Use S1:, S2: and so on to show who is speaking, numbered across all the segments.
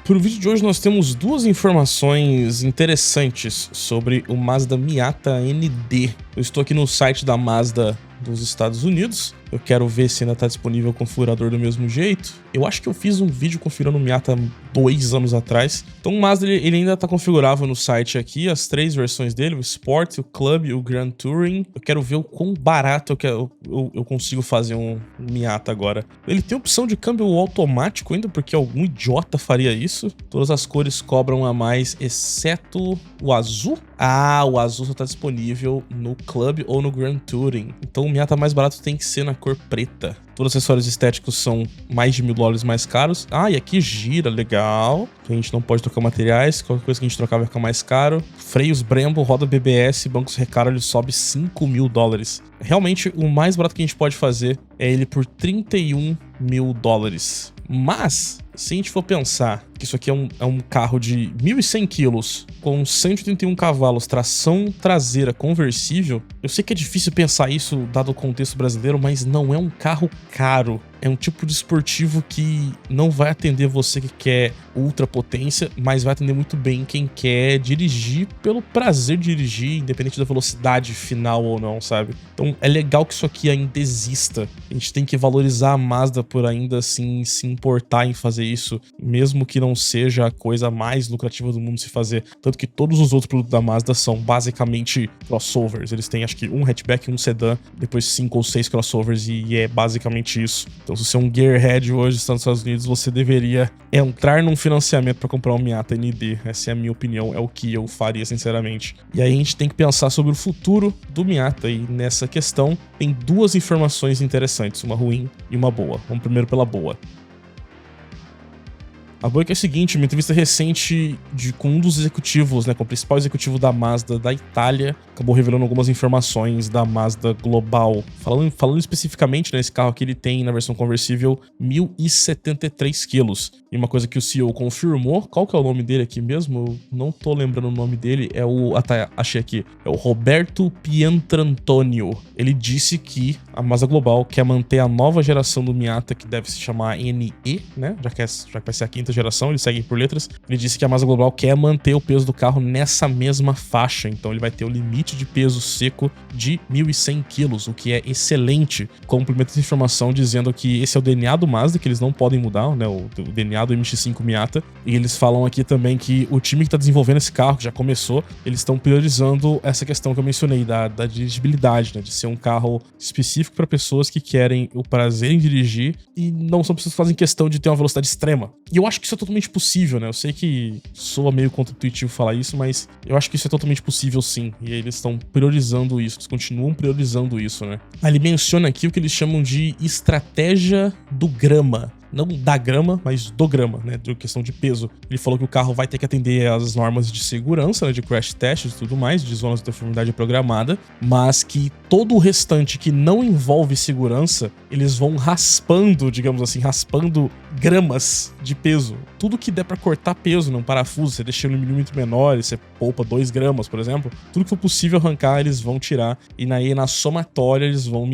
S1: Para o vídeo de hoje nós temos duas informações interessantes sobre o Mazda Miata ND. Eu estou aqui no site da Mazda dos Estados Unidos. Eu quero ver se ainda está disponível o configurador do mesmo jeito. Eu acho que eu fiz um vídeo configurando o Miata 2 anos atrás. Então o Mazda ele ainda está configurável no site aqui, as três versões dele, o Sport, o Club e o Grand Touring. Eu quero ver o quão barato eu consigo fazer um Miata agora. Ele tem opção de câmbio automático ainda, porque algum idiota faria isso. Todas as cores cobram a mais, exceto o azul. Ah, o azul só está disponível no Club ou no Grand Touring. Então o Miata mais barato tem que ser na cor preta. Todos os acessórios estéticos são mais de $1.000 mais caros. Ah, e aqui gira, legal. A gente não pode trocar materiais, qualquer coisa que a gente trocar vai ficar mais caro. Freios Brembo, roda BBS, bancos Recaro, ele sobe $5.000. Realmente, o mais barato que a gente pode fazer é ele por $31.000. Mas, se a gente for pensar que isso aqui é um carro de 1.100 quilos com 181 cavalos, tração traseira conversível, eu sei que é difícil pensar isso dado o contexto brasileiro, mas não é um carro caro. É um tipo de esportivo que não vai atender você que quer ultra potência, mas vai atender muito bem quem quer dirigir pelo prazer de dirigir, independente da velocidade final ou não, sabe? Então é legal que isso aqui ainda exista. A gente tem que valorizar a Mazda por ainda assim se importar em fazer isso, mesmo que não seja a coisa mais lucrativa do mundo se fazer. Tanto que todos os outros produtos da Mazda são basicamente crossovers. Eles têm acho que um hatchback e um sedã, depois 5 ou 6 crossovers e é basicamente isso. Então se você é um gearhead hoje nos Estados Unidos, você deveria entrar num financiamento para comprar um Miata ND. Essa é a minha opinião, é o que eu faria sinceramente. E aí a gente tem que pensar sobre o futuro do Miata, e nessa questão tem duas informações interessantes, uma ruim e uma boa. Vamos primeiro pela boa. A boa é que é a seguinte, uma entrevista recente com um dos executivos, com o principal executivo da Mazda da Itália, acabou revelando algumas informações da Mazda global. Falando especificamente, esse carro que ele tem na versão conversível 1.073 quilos. E uma coisa que o CEO confirmou, qual que é o nome dele aqui mesmo? Eu não tô lembrando o nome dele, achei aqui. É o Roberto Pietrantonio. Ele disse que a Mazda global quer manter a nova geração do Miata, que deve se chamar NE, já que vai ser a quinta geração, eles seguem por letras. Ele disse que a Mazda global quer manter o peso do carro nessa mesma faixa, então ele vai ter o limite de peso seco de 1.100 quilos, o que é excelente. Complementa essa informação dizendo que esse é o DNA do Mazda, que eles não podem mudar, o DNA do MX-5 Miata. E eles falam aqui também que o time que está desenvolvendo esse carro, que já começou, eles estão priorizando essa questão que eu mencionei, da dirigibilidade, de ser um carro específico para pessoas que querem o prazer em dirigir e não são pessoas que fazem questão de ter uma velocidade extrema. E eu acho que isso é totalmente possível, Eu sei que soa meio contra-intuitivo falar isso, mas eu acho que isso é totalmente possível sim. E eles estão priorizando isso, eles continuam priorizando isso, Ele menciona aqui o que eles chamam de estratégia do grama. Não da grama, mas do grama, de questão de peso. Ele falou que o carro vai ter que atender às normas de segurança, de crash test e tudo mais, de zonas de deformidade programada, mas que todo o restante que não envolve segurança, eles vão raspando, digamos assim, raspando gramas de peso. Tudo que der pra cortar peso num parafuso, você deixa ele um milímetro menor, você poupa 2 gramas, por exemplo, tudo que for possível arrancar, eles vão tirar, e aí na somatória eles vão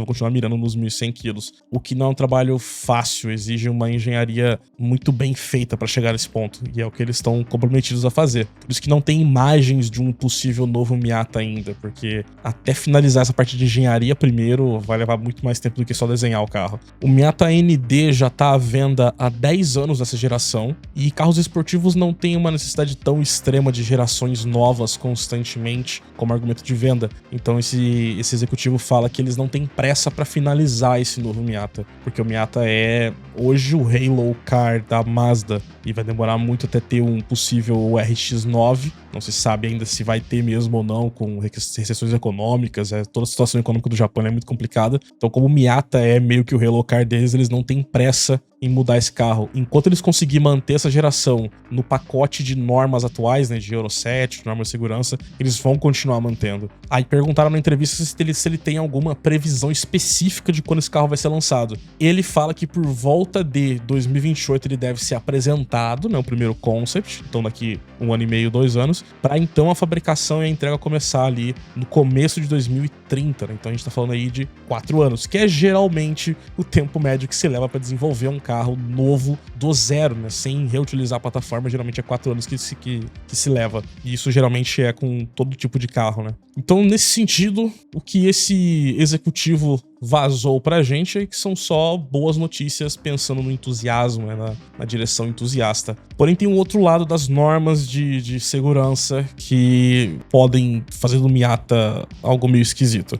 S1: continuar mirando nos 1.100 quilos, o que não é um trabalho fácil, exige uma engenharia muito bem feita para chegar a esse ponto, e é o que eles estão comprometidos a fazer. Por isso que não tem imagens de um possível novo Miata ainda, porque até finalizar essa parte de engenharia primeiro vai levar muito mais tempo do que só desenhar o carro. O Miata ND já está à venda há 10 anos dessa geração, e carros esportivos não têm uma necessidade tão extrema de gerações novas constantemente como argumento de venda. Então esse executivo fala que eles não têm pressa para finalizar esse novo Miata, porque o Miata é hoje o Halo Car da Mazda e vai demorar muito até ter um possível RX-9. Não se sabe ainda se vai ter mesmo ou não, com recessões econômicas. Toda a situação econômica do Japão é muito complicada. Então, como o Miata é meio que o Halo Car deles, eles não têm pressa em mudar esse carro. Enquanto eles conseguirem manter essa geração no pacote de normas atuais, de Euro 7, de normas de segurança, eles vão continuar mantendo. Aí perguntaram na entrevista se ele tem alguma previsão específica de quando esse carro vai ser lançado. Ele fala que por volta de 2028 ele deve ser apresentado, o primeiro concept, então daqui 1 ano e meio, 2 anos, para então a fabricação e a entrega começar ali no começo de 2030. 2030, né? Então a gente tá falando aí de 4 anos, que é geralmente o tempo médio que se leva para desenvolver um carro novo do zero, né? Sem reutilizar a plataforma, geralmente é 4 anos que se leva. E isso geralmente é com todo tipo de carro, né? Então, nesse sentido, o que esse executivo vazou pra gente é que são só boas notícias pensando no entusiasmo, né, na direção entusiasta. Porém, tem um outro lado das normas de segurança que podem fazer do Miata algo meio esquisito.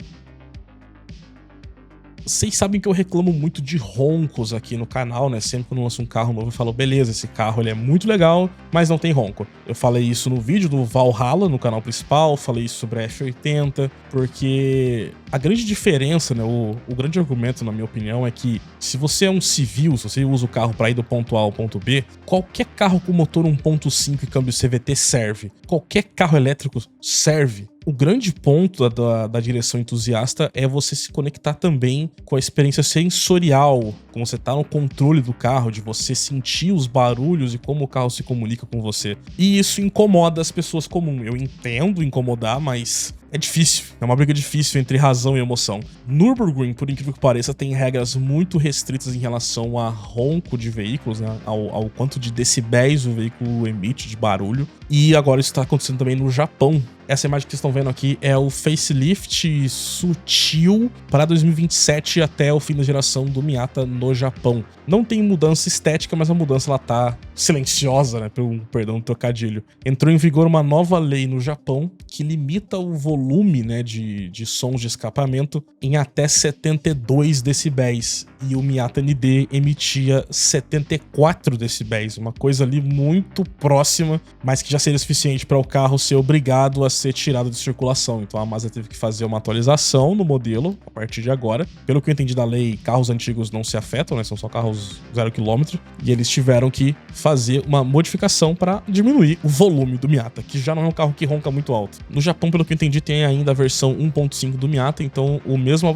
S1: Vocês sabem que eu reclamo muito de roncos aqui no canal, né? Sempre quando eu lanço um carro novo eu falo, beleza, esse carro ele é muito legal, mas não tem ronco. Eu falei isso no vídeo do Valhalla, no canal principal, falei isso sobre a F80, porque a grande diferença, né? O grande argumento, na minha opinião, é que se você é um civil, se você usa o carro para ir do ponto A ao ponto B, qualquer carro com motor 1.5 e câmbio CVT serve. Qualquer carro elétrico serve. O grande ponto da direção entusiasta é você se conectar também com a experiência sensorial, como você tá no controle do carro, de você sentir os barulhos e como o carro se comunica com você. E isso incomoda as pessoas comuns. Eu entendo incomodar, mas é difícil. É uma briga difícil entre razão e emoção. Nürburgring, por incrível que pareça, tem regras muito restritas em relação a ronco de veículos, né? Ao quanto de decibéis o veículo emite de barulho. E agora isso está acontecendo também no Japão. Essa imagem que vocês estão vendo aqui é o facelift sutil para 2027 até o fim da geração do Miata no Japão. Não tem mudança estética, mas a mudança ela tá silenciosa, né? Perdão, trocadilho. Entrou em vigor uma nova lei no Japão que limita o volume, né, de sons de escapamento em até 72 decibéis. E o Miata ND emitia 74 decibéis, uma coisa ali muito próxima, mas que já seria suficiente para o carro ser obrigado a ser tirado de circulação. Então a Mazda teve que fazer uma atualização no modelo a partir de agora. Pelo que eu entendi da lei, carros antigos não se afetam, né? São só carros 0 km. E eles tiveram que fazer uma modificação para diminuir o volume do Miata, que já não é um carro que ronca muito alto. No Japão, pelo que eu entendi, tem ainda a versão 1.5 do Miata, então o mesmo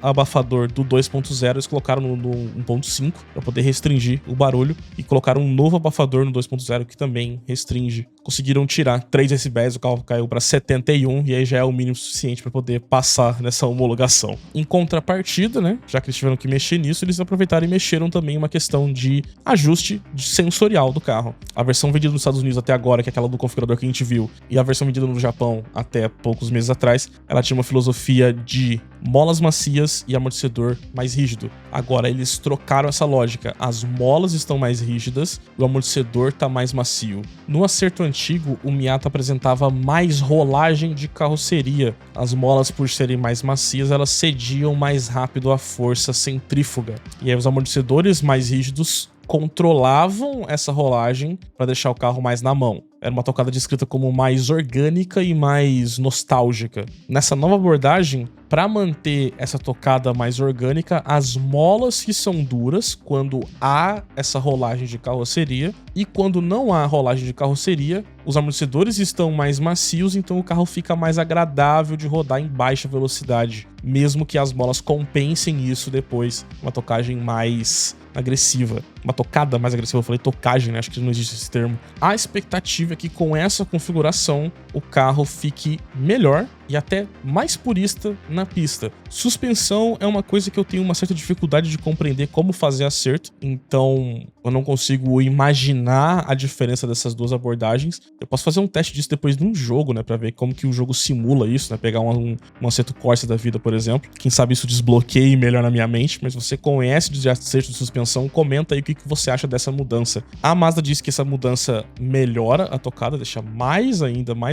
S1: abafador do 2.0 eles colocaram no 1.5 para poder restringir o barulho e colocaram um novo abafador no 2.0 que também restringe. Conseguiram tirar 3 decibéis, o carro caiu para 71 e aí já é o mínimo suficiente para poder passar nessa homologação. Em contrapartida, né, já que eles tiveram que mexer nisso, eles aproveitaram e mexeram também uma questão de ajuste sensorial do carro. A versão vendida nos Estados Unidos até agora, que é aquela do configurador que a gente viu, e a versão vendida no Japão até poucos meses atrás, ela tinha uma filosofia de molas macias e amortecedor mais rígido. Agora eles trocaram essa lógica. As molas estão mais rígidas e o amortecedor está mais macio. No acerto antigo, o Miata apresentava mais rolagem de carroceria. As molas, por serem mais macias, elas cediam mais rápido à força centrífuga. E aí os amortecedores mais rígidos controlavam essa rolagem para deixar o carro mais na mão. Era uma tocada descrita como mais orgânica e mais nostálgica. Nessa nova abordagem, para manter essa tocada mais orgânica, as molas que são duras quando há essa rolagem de carroceria, e quando não há rolagem de carroceria, os amortecedores estão mais macios, então o carro fica mais agradável de rodar em baixa velocidade, mesmo que as molas compensem isso depois, uma tocagem mais agressiva. Uma tocada mais agressiva, eu falei tocagem, né? Acho que não existe esse termo. A expectativa é que com essa configuração o carro fique melhor e até mais purista na pista. Suspensão é uma coisa que eu tenho uma certa dificuldade de compreender como fazer acerto, então eu não consigo imaginar a diferença dessas duas abordagens. Eu posso fazer um teste disso depois de um jogo, né, pra ver como que o jogo simula isso, né, pegar um acerto Corsa da vida, por exemplo. Quem sabe isso desbloqueie melhor na minha mente, mas você conhece de acerto de suspensão, comenta aí o que você acha dessa mudança. A Mazda diz que essa mudança melhora a tocada, deixa mais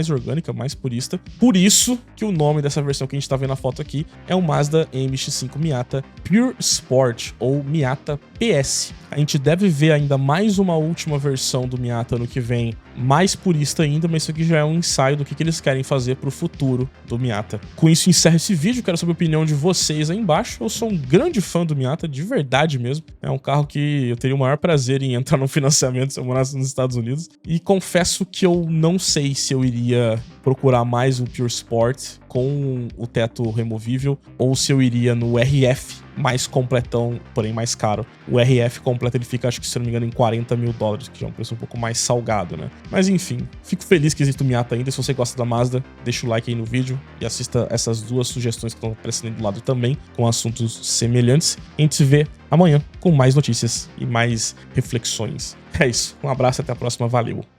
S1: orgânica, mais purista. Por isso que o nome dessa versão que a gente tá vendo na foto aqui é o Mazda MX-5 Miata Pure Sport, ou Miata PS. A gente deve ver ainda mais uma última versão do Miata ano que vem, mais purista ainda, mas isso aqui já é um ensaio do que eles querem fazer pro futuro do Miata. Com isso, encerro esse vídeo, quero saber a opinião de vocês aí embaixo. Eu sou um grande fã do Miata, de verdade mesmo. É um carro que eu teria o maior prazer em entrar no financiamento se eu morasse nos Estados Unidos. E confesso que eu não sei se eu iria, procurar mais o Pure Sport com o teto removível, ou se eu iria no RF mais completão, porém mais caro. O RF completo ele fica, acho que se eu não me engano, em $40 mil, que já é um preço um pouco mais salgado, né? Mas enfim, fico feliz que existe o Miata ainda. Se você gosta da Mazda, deixa o like aí no vídeo e assista essas duas sugestões que estão aparecendo aí do lado também, com assuntos semelhantes. A gente se vê amanhã com mais notícias e mais reflexões. É isso, um abraço e até a próxima, valeu!